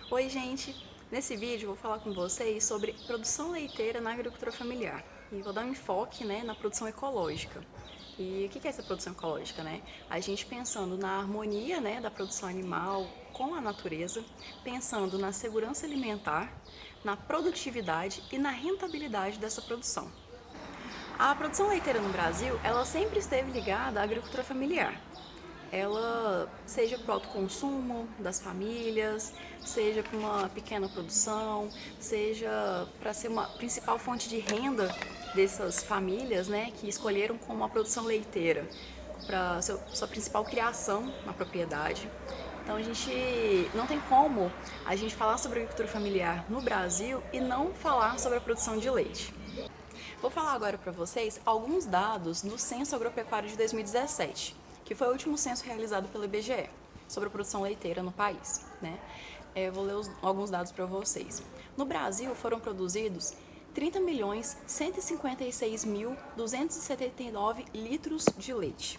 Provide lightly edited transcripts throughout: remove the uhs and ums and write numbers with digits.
Oi, gente! Nesse vídeo eu vou falar com vocês sobre produção leiteira na agricultura familiar e vou dar um enfoque, na produção ecológica. E o que é essa produção ecológica, A gente pensando na harmonia, da produção animal com a natureza, pensando na segurança alimentar, na produtividade e na rentabilidade dessa produção. A produção leiteira no Brasil, ela sempre esteve ligada à agricultura familiar. Ela seja para o autoconsumo das famílias, seja para uma pequena produção, seja para ser uma principal fonte de renda dessas famílias, que escolheram como a produção leiteira para sua principal criação na propriedade. Então a gente não tem como a gente falar sobre agricultura familiar no Brasil e não falar sobre a produção de leite. Vou falar agora para vocês alguns dados do Censo Agropecuário de 2017, que foi o último censo realizado pelo IBGE sobre a produção leiteira no país. Vou ler alguns dados para vocês. No Brasil foram produzidos 30.156.279 litros de leite.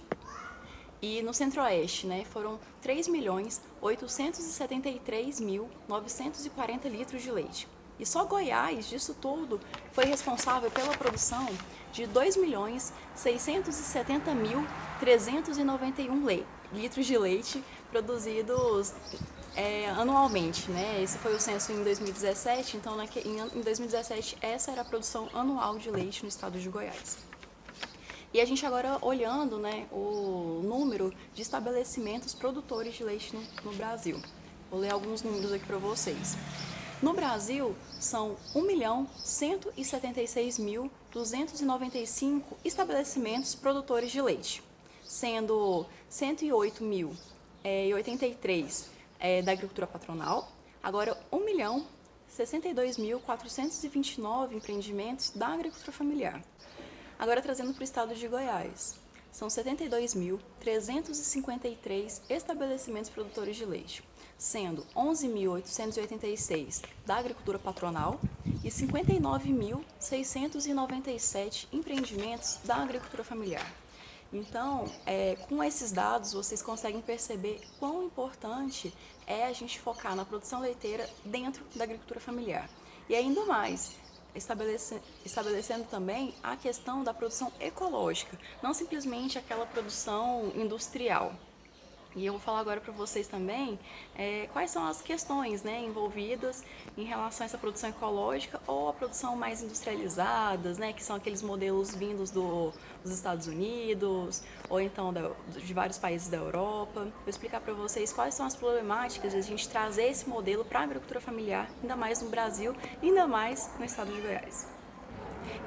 E no Centro-Oeste, foram 3.873.940 litros de leite. E só Goiás, disso tudo, foi responsável pela produção de 2.670.391 litros de leite produzidos anualmente. Esse foi o censo em 2017, então em 2017 essa era a produção anual de leite no estado de Goiás. E a gente agora olhando o número de estabelecimentos produtores de leite no Brasil. Vou ler alguns números aqui para vocês. No Brasil, são 1.176.295 estabelecimentos produtores de leite, sendo 108.083 da agricultura patronal, agora 1.062.429 empreendimentos da agricultura familiar. Agora trazendo para o estado de Goiás, são 72.353 estabelecimentos produtores de leite, sendo 11.886 da agricultura patronal e 59.697 empreendimentos da agricultura familiar. Então, com esses dados, vocês conseguem perceber quão importante é a gente focar na produção leiteira dentro da agricultura familiar. E ainda mais, estabelecendo também a questão da produção ecológica, não simplesmente aquela produção industrial. E eu vou falar agora para vocês também quais são as questões envolvidas em relação a essa produção ecológica ou a produção mais industrializadas, que são aqueles modelos vindos dos Estados Unidos ou então de vários países da Europa. Vou explicar para vocês quais são as problemáticas de a gente trazer esse modelo para a agricultura familiar, ainda mais no Brasil, ainda mais no estado de Goiás.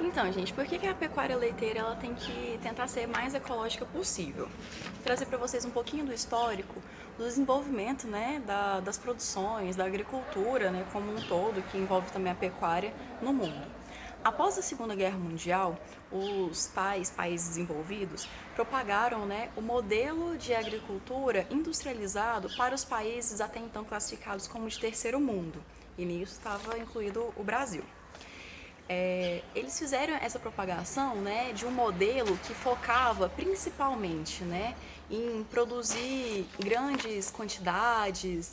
Então, gente, por que a pecuária leiteira ela tem que tentar ser mais ecológica possível? Vou trazer para vocês um pouquinho do histórico do desenvolvimento das produções, da agricultura como um todo, que envolve também a pecuária no mundo. Após a Segunda Guerra Mundial, os países desenvolvidos propagaram o modelo de agricultura industrializado para os países até então classificados como de terceiro mundo, e nisso estava incluído o Brasil. Eles fizeram essa propagação de um modelo que focava principalmente em produzir grandes quantidades,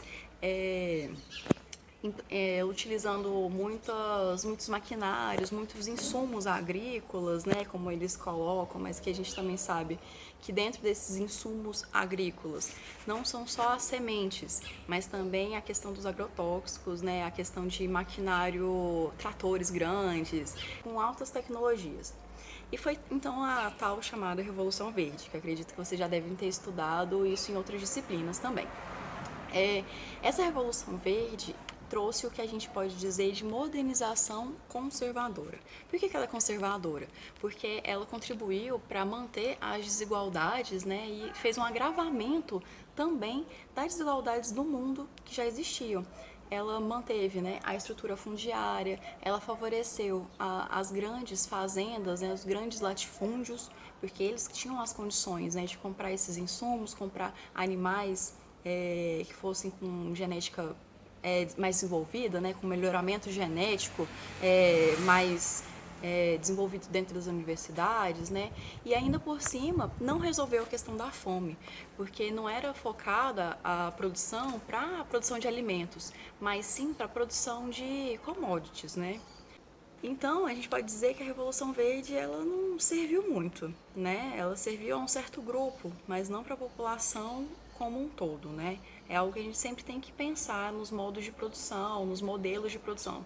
utilizando muitos maquinários, muitos insumos agrícolas, como eles colocam, mas que a gente também sabe que dentro desses insumos agrícolas não são só as sementes, mas também a questão dos agrotóxicos, a questão de maquinário, tratores grandes, com altas tecnologias. E foi então a tal chamada Revolução Verde, que acredito que vocês já devem ter estudado isso em outras disciplinas também. Essa Revolução Verde trouxe o que a gente pode dizer de modernização conservadora. Por que ela é conservadora? Porque ela contribuiu para manter as desigualdades e fez um agravamento também das desigualdades do mundo que já existiam. Ela manteve a estrutura fundiária, ela favoreceu as grandes fazendas, os grandes latifúndios, porque eles tinham as condições de comprar esses insumos, comprar animais que fossem com genética mais desenvolvida, com melhoramento genético mais desenvolvido dentro das universidades, né? E ainda por cima não resolveu a questão da fome, porque não era focada a produção para a produção de alimentos, mas sim para a produção de commodities, né? Então, a gente pode dizer que a Revolução Verde ela não serviu muito, né? Ela serviu a um certo grupo, mas não para a população como um todo, né? É algo que a gente sempre tem que pensar nos modos de produção, nos modelos de produção.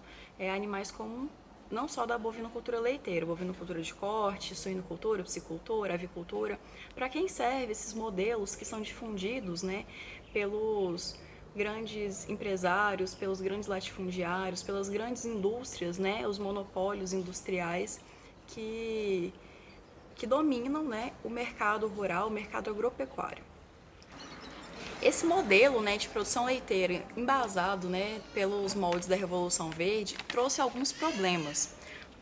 Animais como não só da bovinocultura leiteira, bovinocultura de corte, suinocultura, piscicultura, avicultura, para quem serve esses modelos que são difundidos, né, pelos grandes empresários, pelos grandes latifundiários, pelas grandes indústrias, né, os monopólios industriais que, que dominam, né, o mercado rural, o mercado agropecuário. Esse modelo, né, de produção leiteira embasado, né, pelos moldes da Revolução Verde trouxe alguns problemas.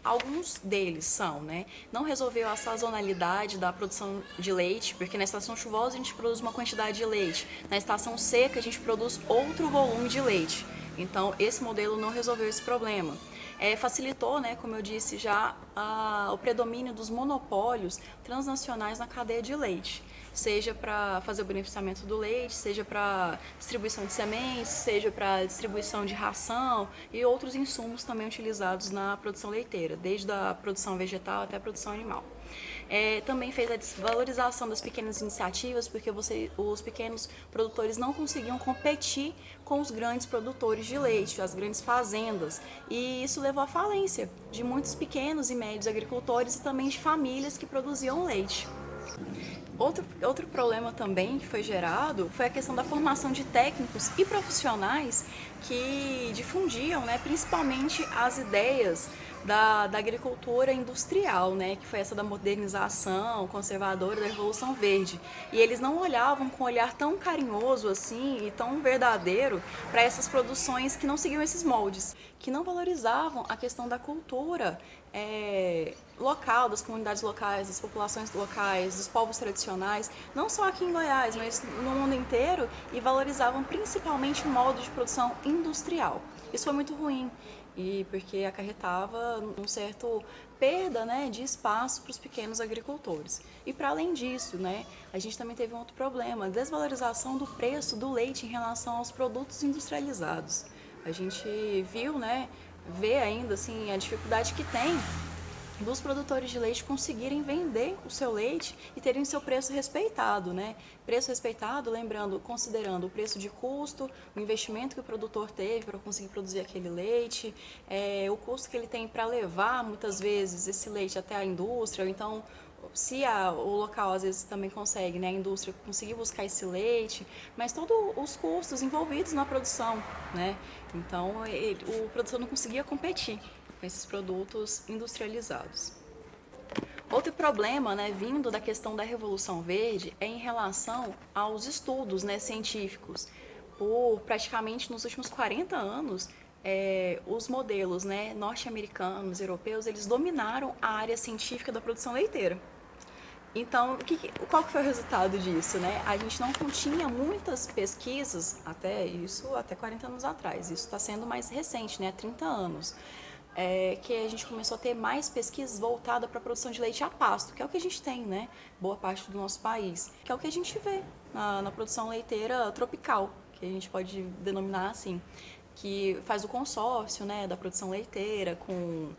Alguns deles são, né, não resolveu a sazonalidade da produção de leite, porque na estação chuvosa a gente produz uma quantidade de leite, na estação seca a gente produz outro volume de leite. Então, esse modelo não resolveu esse problema. Facilitou, né, como eu disse já, o predomínio dos monopólios transnacionais na cadeia de leite, seja para fazer o beneficiamento do leite, seja para distribuição de sementes, seja para distribuição de ração e outros insumos também utilizados na produção leiteira, desde a produção vegetal até a produção animal. Também fez a desvalorização das pequenas iniciativas, porque os pequenos produtores não conseguiam competir com os grandes produtores de leite, as grandes fazendas, e isso levou à falência de muitos pequenos e médios agricultores e também de famílias que produziam leite. Outro problema também que foi gerado foi a questão da formação de técnicos e profissionais que difundiam, né, principalmente as ideias da agricultura industrial, né, que foi essa da modernização conservadora da Revolução Verde. E eles não olhavam com um olhar tão carinhoso assim e tão verdadeiro para essas produções que não seguiam esses moldes, que não valorizavam a questão da cultura local, das comunidades locais, das populações locais, dos povos tradicionais, não só aqui em Goiás, mas no mundo inteiro, e valorizavam principalmente o modo de produção industrial. Isso foi muito ruim, e porque acarretava um certo perda, né, de espaço para os pequenos agricultores. E para além disso, né, a gente também teve um outro problema, a desvalorização do preço do leite em relação aos produtos industrializados. A gente viu, né, vê ainda assim a dificuldade que tem dos produtores de leite conseguirem vender o seu leite e terem seu preço respeitado, né? Preço respeitado, lembrando, considerando o preço de custo, o investimento que o produtor teve para conseguir produzir aquele leite, o custo que ele tem para levar, muitas vezes, esse leite até a indústria, ou então se o local às vezes também consegue, né, a indústria conseguir buscar esse leite, mas todos os custos envolvidos na produção, né? Então, o produtor não conseguia competir com esses produtos industrializados. Outro problema, né, vindo da questão da Revolução Verde é em relação aos estudos, né, científicos. Por praticamente nos últimos 40 anos, os modelos, né, norte-americanos, europeus, eles dominaram a área científica da produção leiteira. Então, qual que foi o resultado disso, né? A gente não tinha muitas pesquisas, até 40 anos atrás. Isso está sendo mais recente, né? 30 anos. Que a gente começou a ter mais pesquisas voltadas para a produção de leite a pasto, que é o que a gente tem, né? Boa parte do nosso país. Que é o que a gente vê na produção leiteira tropical, que a gente pode denominar assim. Que faz o consórcio, né, da produção leiteira com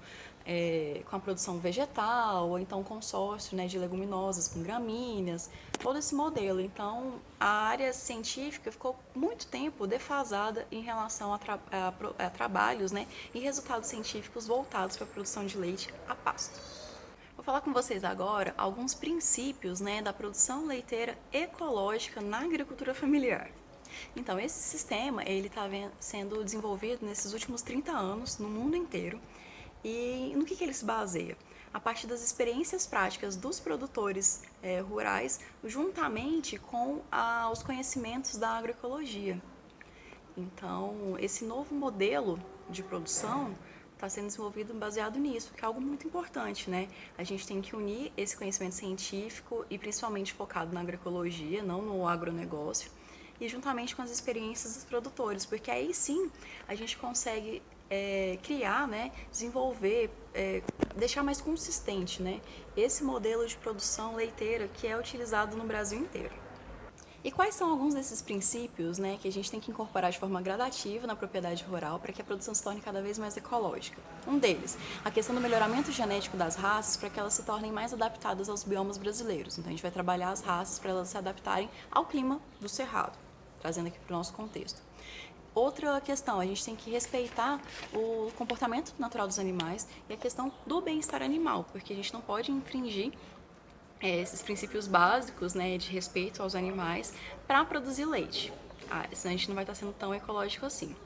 a produção vegetal, ou então consórcio, né, de leguminosas com gramíneas, todo esse modelo. Então, a área científica ficou muito tempo defasada em relação a trabalhos, né, e resultados científicos voltados para a produção de leite a pasto. Vou falar com vocês agora alguns princípios, né, da produção leiteira ecológica na agricultura familiar. Então, esse sistema ele está sendo desenvolvido nesses últimos 30 anos no mundo inteiro. E no que ele se baseia? A partir das experiências práticas dos produtores rurais, juntamente com os conhecimentos da agroecologia. Então, esse novo modelo de produção está sendo desenvolvido baseado nisso, que é algo muito importante, né? A gente tem que unir esse conhecimento científico e principalmente focado na agroecologia, não no agronegócio, e juntamente com as experiências dos produtores, porque aí sim a gente consegue criar, né, desenvolver, deixar mais consistente, né, esse modelo de produção leiteira que é utilizado no Brasil inteiro. E quais são alguns desses princípios, né, que a gente tem que incorporar de forma gradativa na propriedade rural para que a produção se torne cada vez mais ecológica? Um deles, a questão do melhoramento genético das raças para que elas se tornem mais adaptadas aos biomas brasileiros. Então a gente vai trabalhar as raças para elas se adaptarem ao clima do cerrado, trazendo aqui para o nosso contexto. Outra questão, a gente tem que respeitar o comportamento natural dos animais e a questão do bem-estar animal, porque a gente não pode infringir esses princípios básicos, né, de respeito aos animais para produzir leite. Senão a gente não vai estar sendo tão ecológico assim.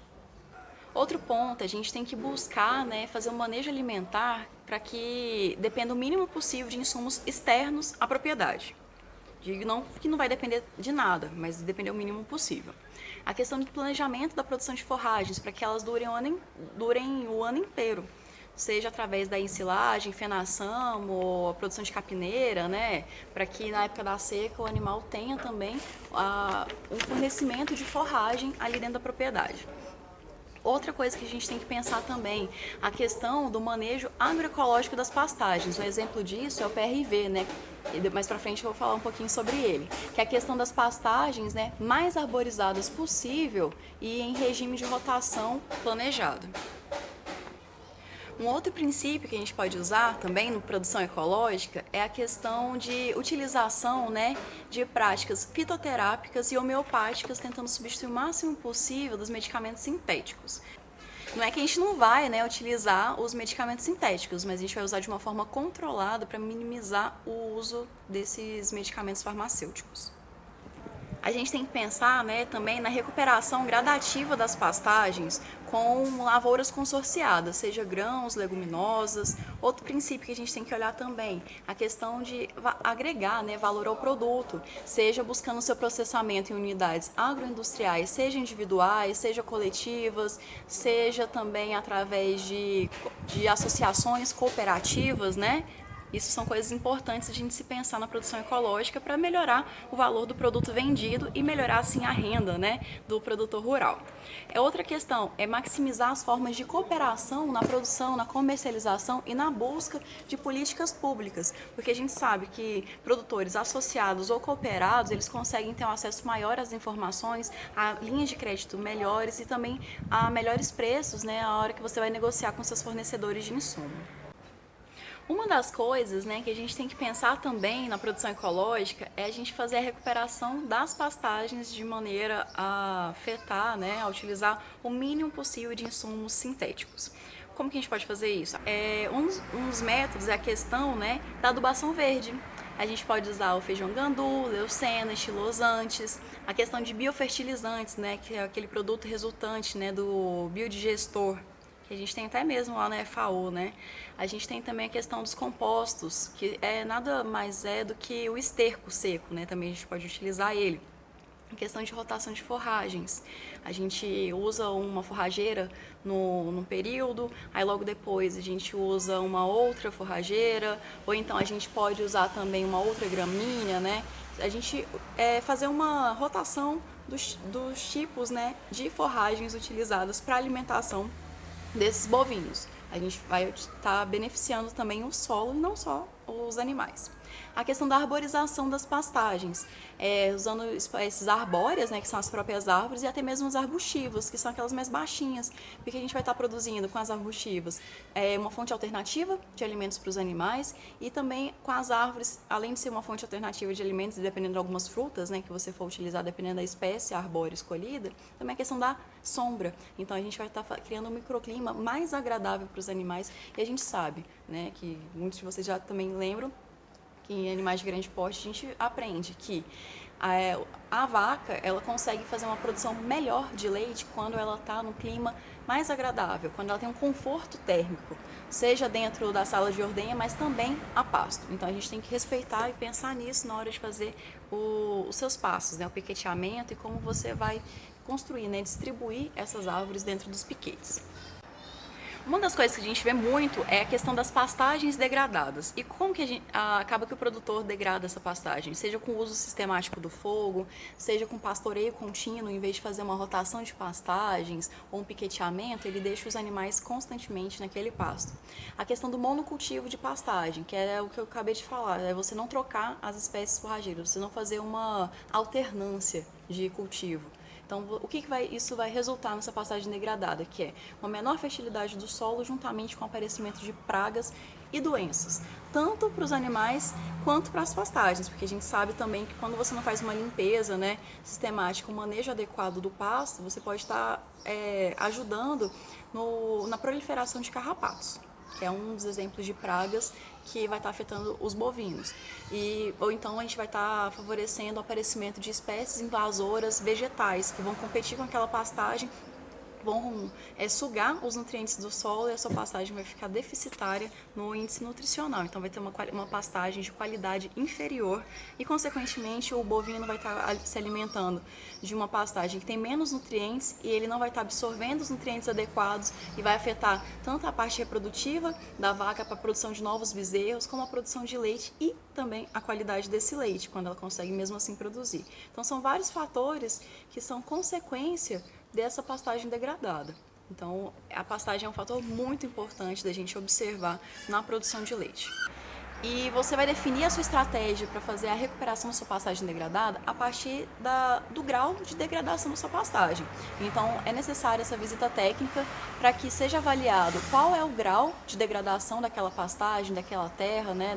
Outro ponto, a gente tem que buscar, né, fazer um manejo alimentar para que dependa o mínimo possível de insumos externos à propriedade. Digo não que não vai depender de nada, mas depender o mínimo possível. A questão do planejamento da produção de forragens para que elas durem o ano inteiro, seja através da ensilagem, fenação ou a produção de capineira, né? Para que na época da seca o animal tenha também um fornecimento de forragem ali dentro da propriedade. Outra coisa que a gente tem que pensar também, a questão do manejo agroecológico das pastagens. Um exemplo disso é o PRV, né? E mais para frente eu vou falar um pouquinho sobre ele, que é a questão das pastagens, né, mais arborizadas possível e em regime de rotação planejado. Um outro princípio que a gente pode usar também no produção ecológica é a questão de utilização, né, de práticas fitoterápicas e homeopáticas, tentando substituir o máximo possível dos medicamentos sintéticos. Não é que a gente não vai, né, utilizar os medicamentos sintéticos, mas a gente vai usar de uma forma controlada para minimizar o uso desses medicamentos farmacêuticos. A gente tem que pensar, né, também na recuperação gradativa das pastagens com lavouras consorciadas, seja grãos, leguminosas. Outro princípio que a gente tem que olhar também, a questão de agregar, né, valor ao produto, seja buscando seu processamento em unidades agroindustriais, seja individuais, seja coletivas, seja também através de associações cooperativas, né? Isso são coisas importantes de a gente se pensar na produção ecológica para melhorar o valor do produto vendido e melhorar assim a renda, né, do produtor rural. Outra questão é maximizar as formas de cooperação na produção, na comercialização e na busca de políticas públicas, porque a gente sabe que produtores associados ou cooperados, eles conseguem ter um acesso maior às informações, a linhas de crédito melhores e também a melhores preços, né, a hora que você vai negociar com seus fornecedores de insumo. Uma das coisas, né, que a gente tem que pensar também na produção ecológica é a gente fazer a recuperação das pastagens de maneira a afetar, né, a utilizar o mínimo possível de insumos sintéticos. Como que a gente pode fazer isso? Um dos métodos é a questão, né, da adubação verde. A gente pode usar o feijão gandu, leucena, estilosantes, a questão de biofertilizantes, né, que é aquele produto resultante, né, do biodigestor, que a gente tem até mesmo lá na FAO, né? A gente tem também a questão dos compostos, que nada mais do que o esterco seco, né? Também a gente pode utilizar ele. A questão de rotação de forragens. A gente usa uma forrageira num período, aí logo depois a gente usa uma outra forrageira, ou então a gente pode usar também uma outra gramínea, né? A gente fazer uma rotação dos tipos, né, de forragens utilizadas para alimentação desses bovinos. A gente vai estar beneficiando também o solo e não só os animais. A questão da arborização das pastagens, usando esses arbóreas, né, que são as próprias árvores, e até mesmo as arbustivas, que são aquelas mais baixinhas, porque a gente vai estar produzindo com as arbustivas uma fonte alternativa de alimentos para os animais e também com as árvores, além de ser uma fonte alternativa de alimentos, dependendo de algumas frutas, né, que você for utilizar, dependendo da espécie arbórea escolhida, também a questão da sombra. Então a gente vai estar criando um microclima mais agradável para os animais e a gente sabe, né, que muitos de vocês já também lembram que em animais de grande porte a gente aprende que a vaca ela consegue fazer uma produção melhor de leite quando ela está num clima mais agradável, quando ela tem um conforto térmico, seja dentro da sala de ordenha, mas também a pasto. Então a gente tem que respeitar e pensar nisso na hora de fazer os seus passos, né, o piqueteamento e como você vai construir, né, distribuir essas árvores dentro dos piquetes. Uma das coisas que a gente vê muito é a questão das pastagens degradadas. E como que acaba que o produtor degrada essa pastagem? Seja com o uso sistemático do fogo, seja com pastoreio contínuo, em vez de fazer uma rotação de pastagens ou um piqueteamento, ele deixa os animais constantemente naquele pasto. A questão do monocultivo de pastagem, que é o que eu acabei de falar, é você não trocar as espécies forrageiras, você não fazer uma alternância de cultivo. Então, isso vai resultar nessa pastagem degradada, que é uma menor fertilidade do solo juntamente com o aparecimento de pragas e doenças, tanto para os animais quanto para as pastagens, porque a gente sabe também que quando você não faz uma limpeza, né, sistemática, um manejo adequado do pasto, você pode estar ajudando na proliferação de carrapatos, que é um dos exemplos de pragas que vai estar afetando os bovinos. Ou então a gente vai estar favorecendo o aparecimento de espécies invasoras vegetais, que vão competir com aquela pastagem, vão sugar os nutrientes do solo e a sua pastagem vai ficar deficitária no índice nutricional. Então vai ter uma pastagem de qualidade inferior e, consequentemente, o bovino vai estar se alimentando de uma pastagem que tem menos nutrientes e ele não vai estar absorvendo os nutrientes adequados e vai afetar tanto a parte reprodutiva da vaca para a produção de novos bezerros, como a produção de leite e também a qualidade desse leite, quando ela consegue mesmo assim produzir. Então são vários fatores que são consequência dessa pastagem degradada. Então, a pastagem é um fator muito importante da gente observar na produção de leite. E você vai definir a sua estratégia para fazer a recuperação da sua pastagem degradada a partir do grau de degradação da sua pastagem. Então, é necessária essa visita técnica para que seja avaliado qual é o grau de degradação daquela pastagem, daquela terra, né,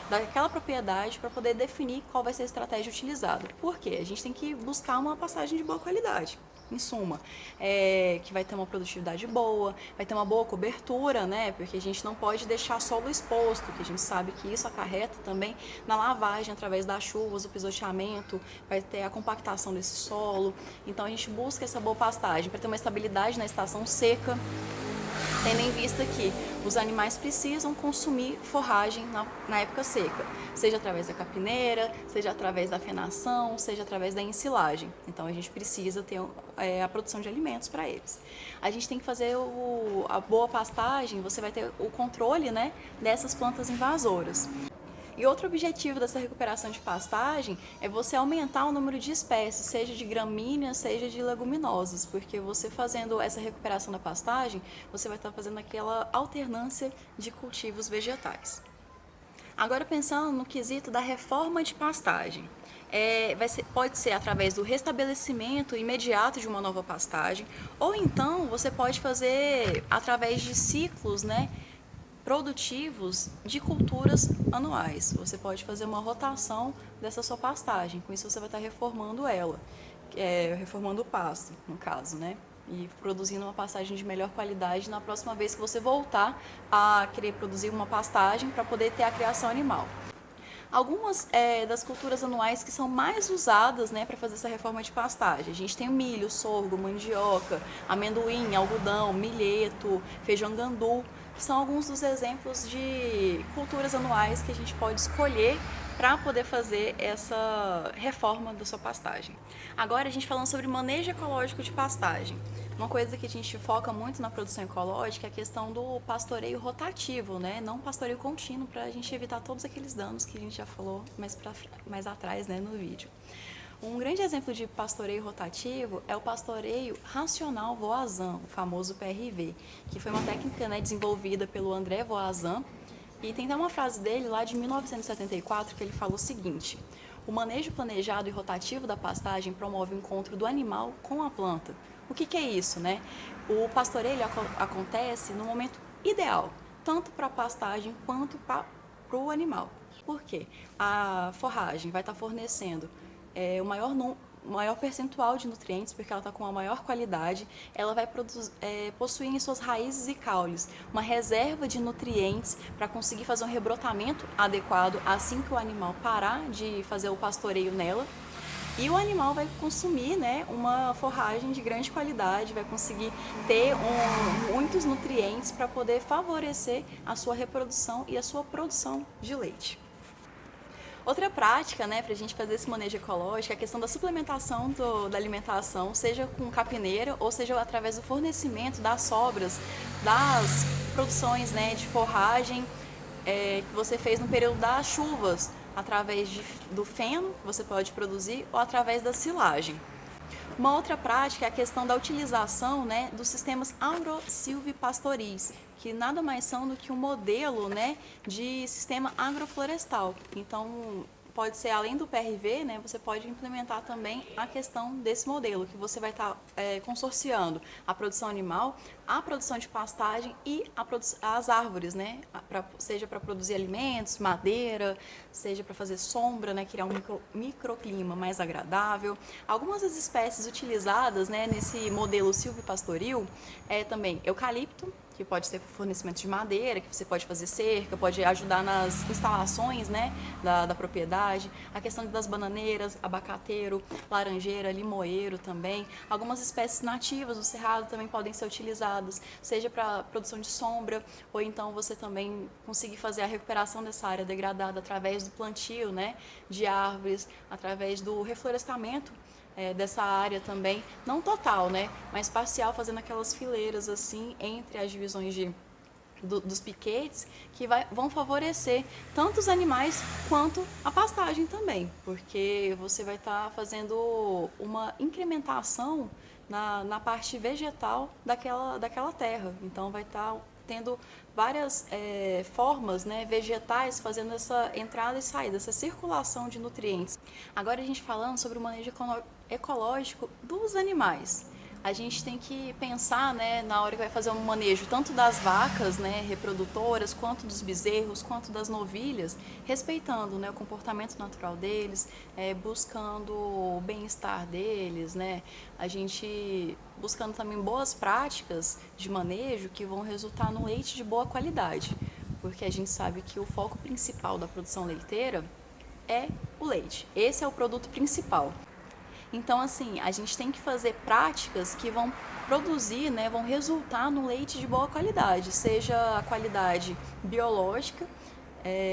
daquela propriedade, para poder definir qual vai ser a estratégia utilizada. Por quê? A gente tem que buscar uma pastagem de boa qualidade. Em suma, que vai ter uma produtividade boa, vai ter uma boa cobertura, né? Porque a gente não pode deixar solo exposto, que a gente sabe que isso acarreta também na lavagem através das chuvas, o pisoteamento, vai ter a compactação desse solo. Então a gente busca essa boa pastagem para ter uma estabilidade na estação seca, tendo em vista que os animais precisam consumir forragem na época seca, seja através da capineira, seja através da fenação, seja através da ensilagem. Então a gente precisa ter a produção de alimentos para eles. A gente tem que fazer a boa pastagem, você vai ter o controle, né, dessas plantas invasoras. E outro objetivo dessa recuperação de pastagem é você aumentar o número de espécies, seja de gramíneas, seja de leguminosas, porque você fazendo essa recuperação da pastagem, você vai estar fazendo aquela alternância de cultivos vegetais. Agora pensando no quesito da reforma de pastagem. Pode ser através do restabelecimento imediato de uma nova pastagem, ou então você pode fazer através de ciclos, né, produtivos de culturas anuais. Você pode fazer uma rotação dessa sua pastagem, com isso você vai estar reformando ela, reformando o pasto, no caso, né? E produzindo uma pastagem de melhor qualidade na próxima vez que você voltar a querer produzir uma pastagem para poder ter a criação animal. Algumas das culturas anuais que são mais usadas, né, para fazer essa reforma de pastagem. A gente tem o milho, sorgo, mandioca, amendoim, algodão, milheto, feijão gandu, que são alguns dos exemplos de culturas anuais que a gente pode escolher para poder fazer essa reforma da sua pastagem. Agora a gente falando sobre manejo ecológico de pastagem. Uma coisa que a gente foca muito na produção ecológica é a questão do pastoreio rotativo, né? Não pastoreio contínuo, para a gente evitar todos aqueles danos que a gente já falou mais atrás, né, no vídeo. Um grande exemplo de pastoreio rotativo é o pastoreio racional Voisin, o famoso PRV, que foi uma técnica, né, desenvolvida pelo André Voisin. E tem até uma frase dele lá de 1974 que ele fala o seguinte: o manejo planejado e rotativo da pastagem promove o encontro do animal com a planta. O que é isso, né? O pastoreio acontece no momento ideal, tanto para a pastagem quanto para o animal. Por quê? A forragem vai estar fornecendo o maior percentual de nutrientes, porque ela está com a maior qualidade, ela vai possuir em suas raízes e caules uma reserva de nutrientes para conseguir fazer um rebrotamento adequado assim que o animal parar de fazer o pastoreio nela. E o animal vai consumir, né, uma forragem de grande qualidade, vai conseguir ter muitos nutrientes para poder favorecer a sua reprodução e a sua produção de leite. Outra prática, né, para a gente fazer esse manejo ecológico é a questão da suplementação da alimentação, seja com capineira ou seja através do fornecimento das sobras das produções, né, de forragem que você fez no período das chuvas, através do feno que você pode produzir ou através da silagem. Uma outra prática é a questão da utilização, né, dos sistemas agro-silvipastoris, que nada mais são do que um modelo, né, de sistema agroflorestal. Então, pode ser além do PRV, né, você pode implementar também a questão desse modelo, que você vai estar consorciando a produção animal, a produção de pastagem e as árvores, né, seja para produzir alimentos, madeira, seja para fazer sombra, né, criar um microclima mais agradável. Algumas das espécies utilizadas, né, nesse modelo silvipastoril é também eucalipto, que pode ser fornecimento de madeira, que você pode fazer cerca, pode ajudar nas instalações, né, da propriedade, a questão das bananeiras, abacateiro, laranjeira, limoeiro também. Algumas espécies nativas do cerrado também podem ser utilizadas, seja para produção de sombra, ou então você também conseguir fazer a recuperação dessa área degradada através do plantio, né, de árvores, através do reflorestamento dessa área também, não total, né, mas parcial, fazendo aquelas fileiras assim entre as divisões dos piquetes que vão favorecer tanto os animais quanto a pastagem também, porque você vai estar fazendo uma incrementação na parte vegetal daquela terra. Então vai estar tendo várias formas, né, vegetais fazendo essa entrada e saída, essa circulação de nutrientes. Agora a gente falando sobre o manejo ecológico dos animais. A gente tem que pensar, né, na hora que vai fazer um manejo tanto das vacas, né, reprodutoras, quanto dos bezerros, quanto das novilhas, respeitando, né, o comportamento natural deles, buscando o bem-estar deles, né, a gente buscando também boas práticas de manejo que vão resultar no leite de boa qualidade, porque a gente sabe que o foco principal da produção leiteira é o leite. Esse é o produto principal. Então, assim, a gente tem que fazer práticas que vão produzir, né, vão resultar no leite de boa qualidade, seja a qualidade biológica,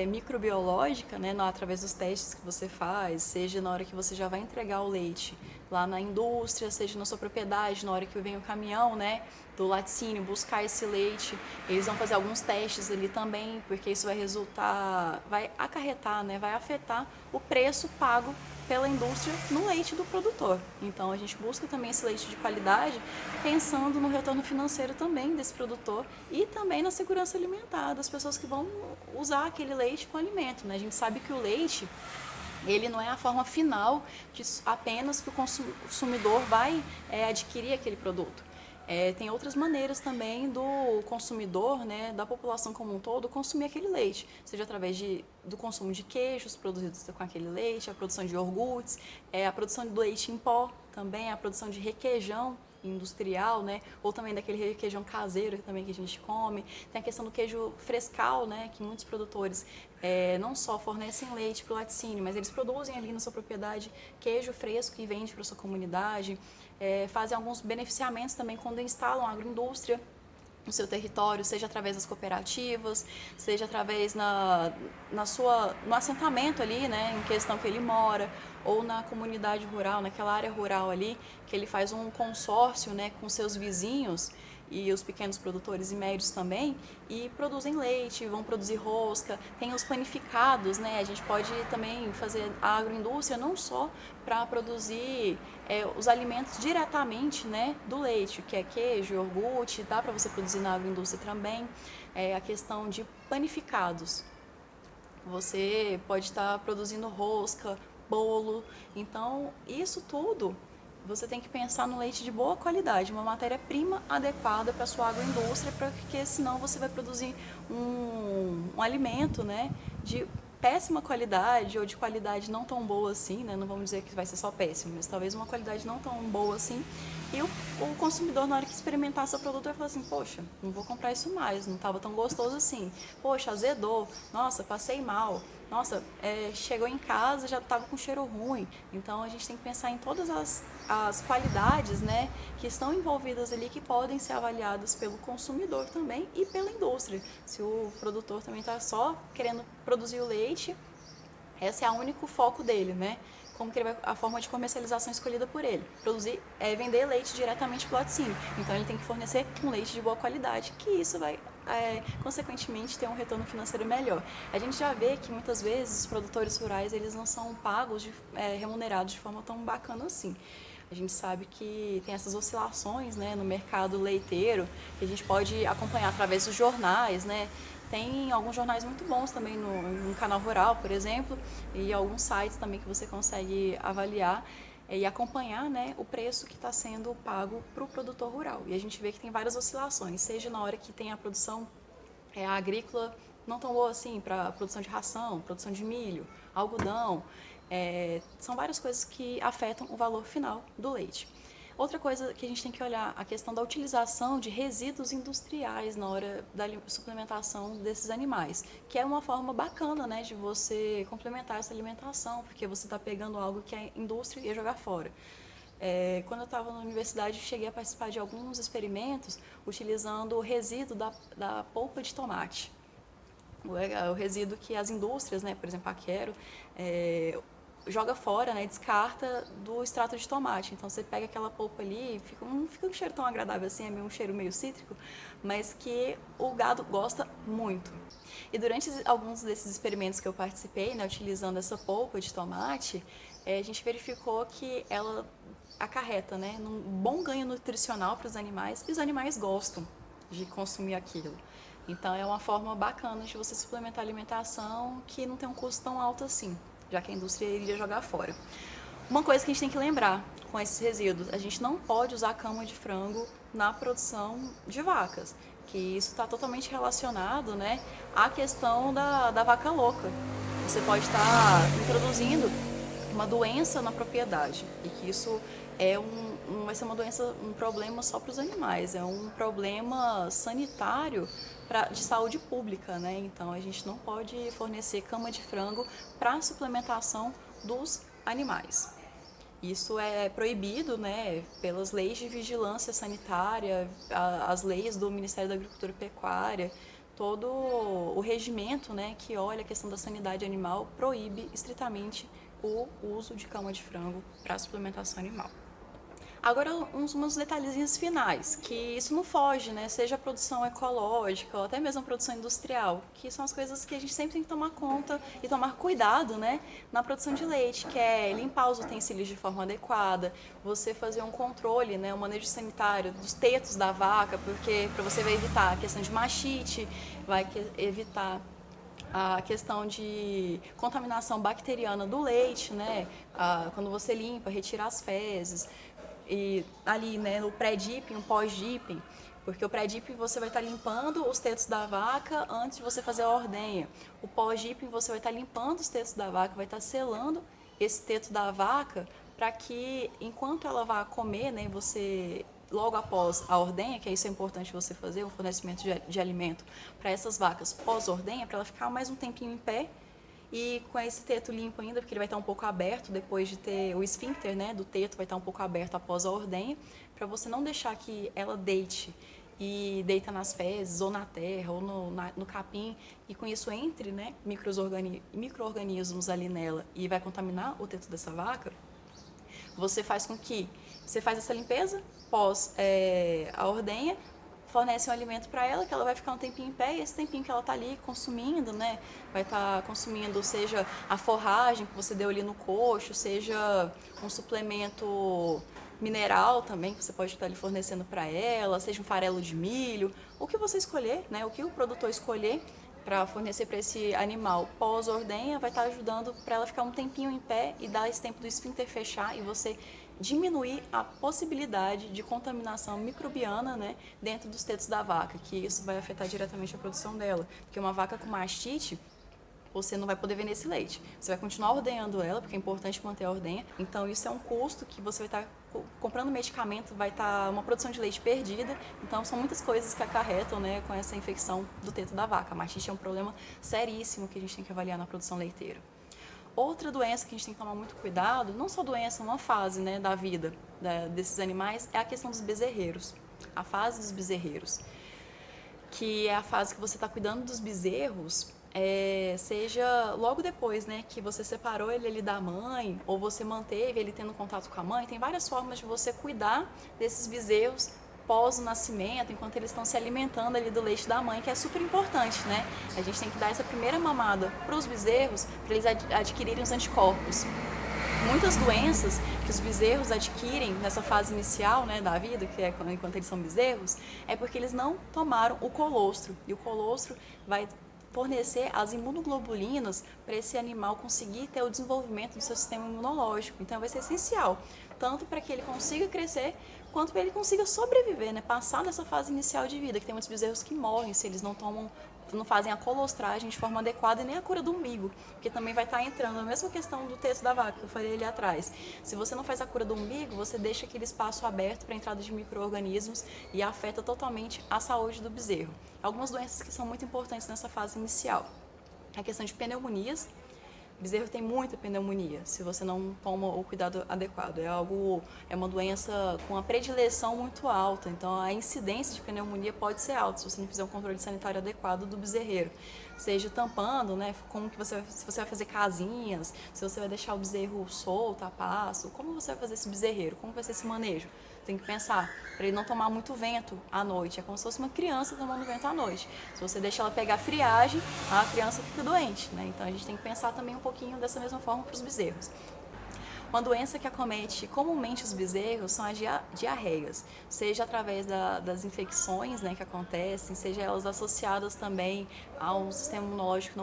microbiológica, né, através dos testes que você faz, seja na hora que você já vai entregar o leite lá na indústria, seja na sua propriedade, na hora que vem o caminhão, né, do laticínio buscar esse leite, eles vão fazer alguns testes ali também, porque isso vai resultar, vai acarretar, né, vai afetar o preço pago pela indústria no leite do produtor. Então a gente busca também esse leite de qualidade, pensando no retorno financeiro também desse produtor e também na segurança alimentar das pessoas que vão usar aquele leite com alimento, né? A gente sabe que o leite ele não é a forma final de apenas que o consumidor vai adquirir aquele produto. Tem outras maneiras também do consumidor, né, da população como um todo, consumir aquele leite, seja através do consumo de queijos produzidos com aquele leite, a produção de iogurtes, a produção do leite em pó, também a produção de requeijão industrial, né, ou também daquele requeijão caseiro também que a gente come. Tem a questão do queijo frescal, né, que muitos produtores não só fornecem leite para o laticínio, mas eles produzem ali na sua propriedade queijo fresco e vende para a sua comunidade. Fazem alguns beneficiamentos também quando instalam agroindústria no seu território, seja através das cooperativas, seja através no assentamento ali, né, em questão que ele mora, ou na comunidade rural, naquela área rural ali, que ele faz um consórcio, né, com seus vizinhos e os pequenos produtores e médios também, e produzem leite, vão produzir rosca, tem os panificados, né, a gente pode também fazer a agroindústria não só para produzir os alimentos diretamente, né, do leite, que é queijo, iogurte, dá para você produzir na agroindústria também, a questão de panificados. Você pode estar produzindo rosca, bolo, então isso tudo você tem que pensar no leite de boa qualidade, uma matéria-prima adequada para a sua agroindústria, porque senão você vai produzir um alimento, né, de péssima qualidade ou de qualidade não tão boa assim, né? Não vamos dizer que vai ser só péssimo, mas talvez uma qualidade não tão boa assim. E o consumidor, na hora que experimentar seu produto, vai falar assim, poxa, não vou comprar isso mais, não estava tão gostoso assim. Poxa, azedou, nossa, passei mal. Nossa, chegou em casa já estava com cheiro ruim. Então a gente tem que pensar em todas as qualidades, né, que estão envolvidas ali, que podem ser avaliadas pelo consumidor também e pela indústria. Se o produtor também está só querendo produzir o leite, Esse é o único foco dele, né? Como que ele vai, a forma de comercialização escolhida por ele. Produzir, vender leite diretamente para o laticínio. Então ele tem que fornecer um leite de boa qualidade, que isso vai, consequentemente, ter um retorno financeiro melhor. A gente já vê que muitas vezes os produtores rurais eles não são pagos, remunerados de forma tão bacana assim. A gente sabe que tem essas oscilações, né, no mercado leiteiro, que a gente pode acompanhar através dos jornais, né? Tem alguns jornais muito bons também no Canal Rural, por exemplo, e alguns sites também que você consegue avaliar e acompanhar, né, o preço que está sendo pago para o produtor rural. E a gente vê que tem várias oscilações, seja na hora que tem a produção agrícola não tão boa assim para produção de ração, produção de milho, algodão. São várias coisas que afetam o valor final do leite. Outra coisa que a gente tem que olhar, a questão da utilização de resíduos industriais na hora da suplementação desses animais, que é uma forma bacana, né, de você complementar essa alimentação, porque você está pegando algo que a indústria ia jogar fora. Quando eu estava na universidade, cheguei a participar de alguns experimentos utilizando o resíduo da polpa de tomate. O resíduo que as indústrias, né, por exemplo, a Quero, joga fora, né, descarta do extrato de tomate. Então você pega aquela polpa ali, não fica um cheiro tão agradável assim, é um cheiro meio cítrico, mas que o gado gosta muito. E durante alguns desses experimentos que eu participei, né, utilizando essa polpa de tomate, a gente verificou que ela acarreta, né, um bom ganho nutricional para os animais e os animais gostam de consumir aquilo. Então é uma forma bacana de você suplementar a alimentação que não tem um custo tão alto assim, já que a indústria iria jogar fora. Uma coisa que a gente tem que lembrar com esses resíduos, a gente não pode usar cama de frango na produção de vacas, que isso está totalmente relacionado, né, à questão da vaca louca. Você pode estar introduzindo uma doença na propriedade e que isso não vai ser uma doença, um problema só para os animais, é um problema sanitário de saúde pública, né? Então a gente não pode fornecer cama de frango para suplementação dos animais. Isso é proibido, né, pelas leis de vigilância sanitária, as leis do Ministério da Agricultura e Pecuária, todo o regimento, né, que olha a questão da sanidade animal proíbe estritamente o uso de cama de frango para suplementação animal. Agora, uns detalhezinhos finais, que isso não foge, né? Seja a produção ecológica ou até mesmo a produção industrial, que são as coisas que a gente sempre tem que tomar conta e tomar cuidado, né? Na produção de leite, que é limpar os utensílios de forma adequada, você fazer um controle, né? Um manejo sanitário dos tetos da vaca, porque para você vai evitar a questão de mastite, vai evitar a questão de contaminação bacteriana do leite, né? Quando você limpa, retira as fezes. E ali, né, no pré-dipping, o pós-dipping, porque o pré-dipping você vai estar limpando os tetos da vaca antes de você fazer a ordenha. O pós-dipping você vai estar limpando os tetos da vaca, vai estar selando esse teto da vaca para que enquanto ela vai comer, né, você logo após a ordenha, que isso é importante você fazer, o fornecimento de alimento para essas vacas pós-ordenha, para ela ficar mais um tempinho em pé e com esse teto limpo ainda, porque ele vai estar um pouco aberto depois de ter o esfíncter, né, do teto vai estar um pouco aberto após a ordenha, para você não deixar que ela deite e deita nas fezes ou na terra ou no capim e com isso entre, né, micro-organismos ali nela e vai contaminar o teto dessa vaca. Você faz com que você faz essa limpeza pós a ordenha, fornece um alimento para ela, que ela vai ficar um tempinho em pé, e esse tempinho que ela está ali consumindo, né, vai estar consumindo, seja a forragem que você deu ali no coxo, seja um suplemento mineral também, que você pode estar ali fornecendo para ela, seja um farelo de milho, o que você escolher, né, o que o produtor escolher para fornecer para esse animal pós-ordenha, vai estar ajudando para ela ficar um tempinho em pé e dar esse tempo do esfíncter fechar e você diminuir a possibilidade de contaminação microbiana, né, dentro dos tetos da vaca, que isso vai afetar diretamente a produção dela. Porque uma vaca com mastite, você não vai poder vender esse leite. Você vai continuar ordenhando ela, porque é importante manter a ordenha. Então, isso é um custo que você vai estar comprando medicamento, vai estar uma produção de leite perdida. Então, são muitas coisas que acarretam, né, com essa infecção do teto da vaca. A mastite é um problema seríssimo que a gente tem que avaliar na produção leiteira. Outra doença que a gente tem que tomar muito cuidado, não só doença, uma fase, né, da vida desses animais, é a questão dos bezerreiros. A fase dos bezerreiros, que é a fase que você está cuidando dos bezerros seja logo depois, né, que você separou ele da mãe, ou você manteve ele tendo contato com a mãe. Tem várias formas de você cuidar desses bezerros pós o nascimento, enquanto eles estão se alimentando ali do leite da mãe, que é super importante, né? A gente tem que dar essa primeira mamada para os bezerros, para eles adquirirem os anticorpos. Muitas doenças que os bezerros adquirem nessa fase inicial, né, da vida, que é enquanto eles são bezerros, é porque eles não tomaram o colostro. E o colostro vai fornecer as imunoglobulinas para esse animal conseguir ter o desenvolvimento do seu sistema imunológico. Então vai ser essencial, tanto para que ele consiga crescer, quanto para ele consiga sobreviver, né? Passar dessa fase inicial de vida, que tem muitos bezerros que morrem se eles não fazem a colostragem de forma adequada e nem a cura do umbigo, porque também vai estar entrando na mesma questão do texto da vaca que eu falei ali atrás. Se você não faz a cura do umbigo, você deixa aquele espaço aberto para a entrada de micro-organismos e afeta totalmente a saúde do bezerro. Algumas doenças que são muito importantes nessa fase inicial. A questão de pneumonias. O bezerro tem muita pneumonia se você não toma o cuidado adequado. É uma doença com uma predileção muito alta, então a incidência de pneumonia pode ser alta se você não fizer um controle sanitário adequado do bezerreiro. Seja tampando, né, se você vai fazer casinhas, se você vai deixar o bezerro solto, a passo, como você vai fazer esse bezerreiro, como vai ser esse manejo. Tem que pensar, para ele não tomar muito vento à noite. É como se fosse uma criança tomando vento à noite. Se você deixa ela pegar friagem, a criança fica doente, né? Então a gente tem que pensar também um pouquinho dessa mesma forma para os bezerros. Uma doença que acomete comumente os bezerros são as diarreias, seja através das infecções, né, que acontecem, seja elas associadas também a um sistema imunológico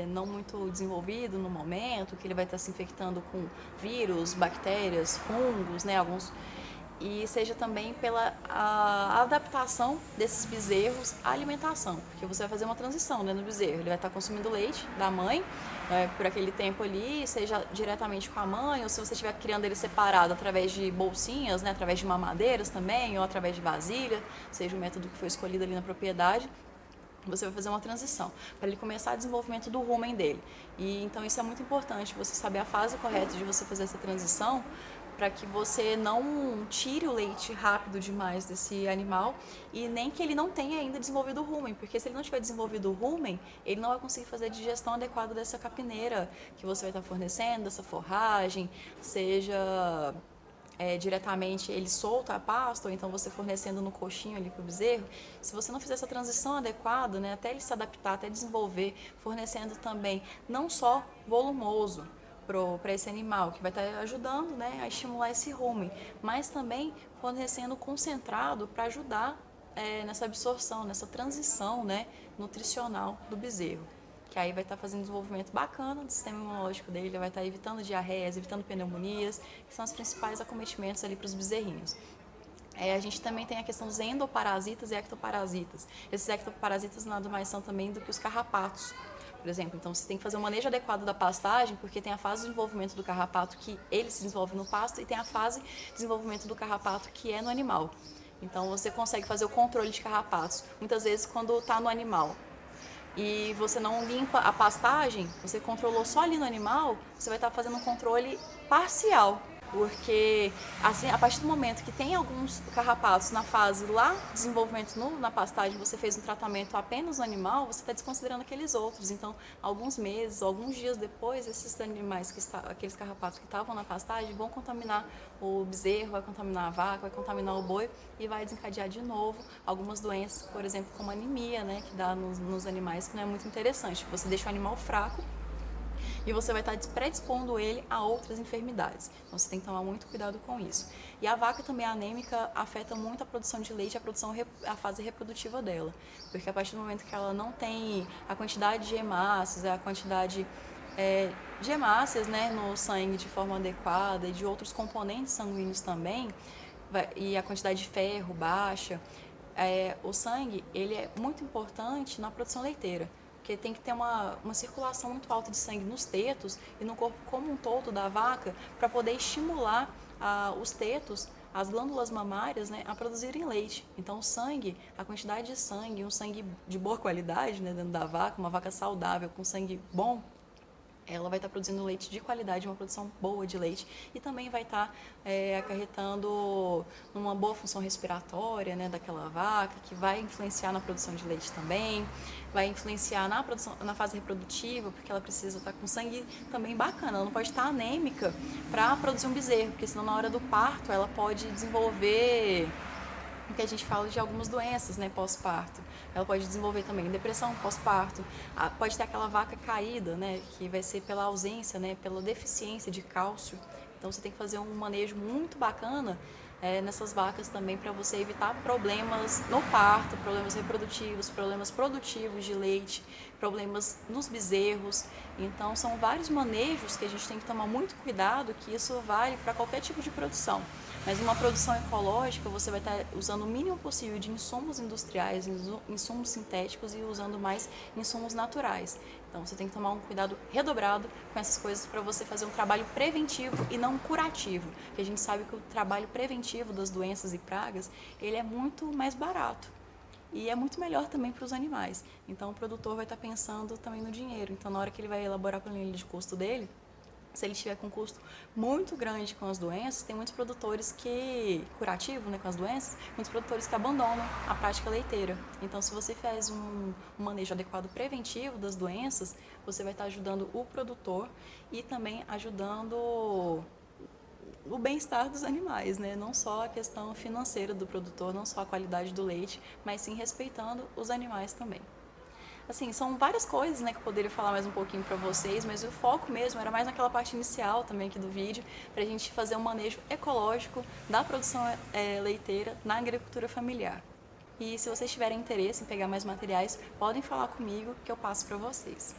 não muito desenvolvido no momento, que ele vai estar se infectando com vírus, bactérias, fungos, né, e seja também pela adaptação desses bezerros à alimentação, porque você vai fazer uma transição, né, no bezerro. Ele vai estar consumindo leite da mãe por aquele tempo ali, seja diretamente com a mãe, ou se você estiver criando ele separado através de bolsinhas, né, através de mamadeiras também, ou através de vasilha, seja o método que foi escolhido ali na propriedade. Você vai fazer uma transição para ele começar o desenvolvimento do rumen dele. E então isso é muito importante, você saber a fase correta de você fazer essa transição, para que você não tire o leite rápido demais desse animal e nem que ele não tenha ainda desenvolvido o rumen, porque se ele não tiver desenvolvido o rumen, ele não vai conseguir fazer a digestão adequada dessa capineira que você vai estar fornecendo, dessa forragem, seja diretamente ele solto a pasta, ou então você fornecendo no coxinho ali para o bezerro. Se você não fizer essa transição adequada, né, até ele se adaptar, até desenvolver, fornecendo também não só volumoso para esse animal, que vai estar ajudando, né, a estimular esse rumen, mas também fornecendo concentrado para ajudar nessa absorção, nessa transição, né, nutricional do bezerro, que aí vai estar fazendo desenvolvimento bacana do sistema imunológico dele, vai estar evitando diarreias, evitando pneumonias, que são os principais acometimentos ali para os bezerrinhos. A gente também tem a questão dos endoparasitas e ectoparasitas. Esses ectoparasitas nada mais são também do que os carrapatos, por exemplo. Então você tem que fazer um manejo adequado da pastagem, porque tem a fase de desenvolvimento do carrapato que ele se desenvolve no pasto e tem a fase de desenvolvimento do carrapato que é no animal. Então você consegue fazer o controle de carrapatos, muitas vezes quando está no animal e você não limpa a pastagem, você controlou só ali no animal, você vai estar fazendo um controle parcial. Porque assim, a partir do momento que tem alguns carrapatos na fase lá, desenvolvimento na pastagem, você fez um tratamento apenas no animal, você está desconsiderando aqueles outros. Então, alguns meses, alguns dias depois, esses animais, aqueles carrapatos que estavam na pastagem, vão contaminar o bezerro, vai contaminar a vaca, vai contaminar o boi e vai desencadear de novo algumas doenças, por exemplo, como anemia, né, que dá nos animais, que não é muito interessante. Você deixa o animal fraco e você vai estar predispondo ele a outras enfermidades. Então você tem que tomar muito cuidado com isso. E a vaca também anêmica afeta muito a produção de leite e a fase reprodutiva dela, porque a partir do momento que ela não tem a quantidade de hemácias, a quantidade de hemácias, né, no sangue de forma adequada e de outros componentes sanguíneos também, e a quantidade de ferro baixa, o sangue ele é muito importante na produção leiteira, porque tem que ter uma circulação muito alta de sangue nos tetos e no corpo como um todo da vaca para poder estimular os tetos, as glândulas mamárias, né, a produzirem leite. Então o sangue, a quantidade de sangue, um sangue de boa qualidade, né, dentro da vaca, uma vaca saudável com sangue bom, ela vai estar produzindo leite de qualidade, uma produção boa de leite, e também vai estar acarretando numa boa função respiratória, né, daquela vaca, que vai influenciar na produção de leite também, vai influenciar na produção, na fase reprodutiva, porque ela precisa estar com sangue também bacana, ela não pode estar anêmica para produzir um bezerro, porque senão na hora do parto ela pode desenvolver o que a gente fala de algumas doenças, né, pós-parto. Ela pode desenvolver também depressão pós-parto, pode ter aquela vaca caída, né, que vai ser pela ausência, né, pela deficiência de cálcio. Então você tem que fazer um manejo muito bacana nessas vacas também para você evitar problemas no parto, problemas reprodutivos, problemas produtivos de leite, problemas nos bezerros. Então são vários manejos que a gente tem que tomar muito cuidado, que isso vale para qualquer tipo de produção. Mas numa produção ecológica, você vai estar usando o mínimo possível de insumos industriais, insumos sintéticos e usando mais insumos naturais. Então você tem que tomar um cuidado redobrado com essas coisas para você fazer um trabalho preventivo e não curativo. Porque a gente sabe que o trabalho preventivo das doenças e pragas, ele é muito mais barato. E é muito melhor também para os animais. Então o produtor vai estar pensando também no dinheiro. Então na hora que ele vai elaborar a planilha de custo dele, se ele tiver com um custo muito grande com as doenças, tem muitos produtores que, curativo, né, com as doenças, muitos produtores que abandonam a prática leiteira. Então, se você faz um manejo adequado preventivo das doenças, você vai estar ajudando o produtor e também ajudando o bem-estar dos animais, né? Não só a questão financeira do produtor, não só a qualidade do leite, mas sim respeitando os animais também. Assim, são várias coisas, né, que eu poderia falar mais um pouquinho para vocês, mas o foco mesmo era mais naquela parte inicial também aqui do vídeo, para a gente fazer um manejo ecológico da produção leiteira na agricultura familiar. E se vocês tiverem interesse em pegar mais materiais, podem falar comigo que eu passo para vocês.